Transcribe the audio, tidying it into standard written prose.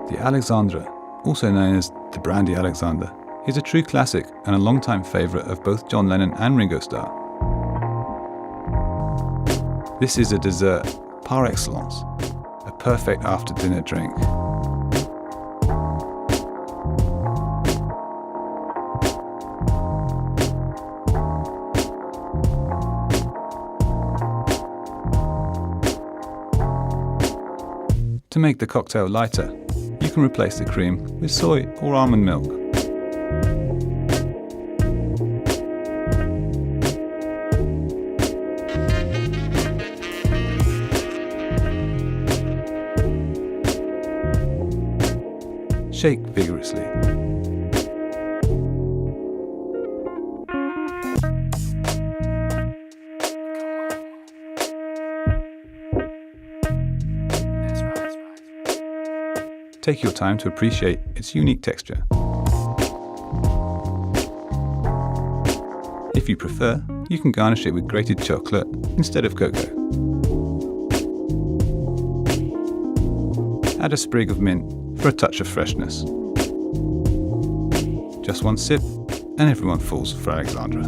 The Alexandra, also known as the Brandy Alexandra, is a true classic and a long-time favourite of both John Lennon and Ringo Starr. This is a dessert par excellence, a perfect after-dinner drink. To make the cocktail lighter, you can replace the cream with soy or almond milk. Shake vigorously. Take your time to appreciate its unique texture. If you prefer, you can garnish it with grated chocolate instead of cocoa. Add a sprig of mint for a touch of freshness. Just one sip and everyone falls for Alexandra.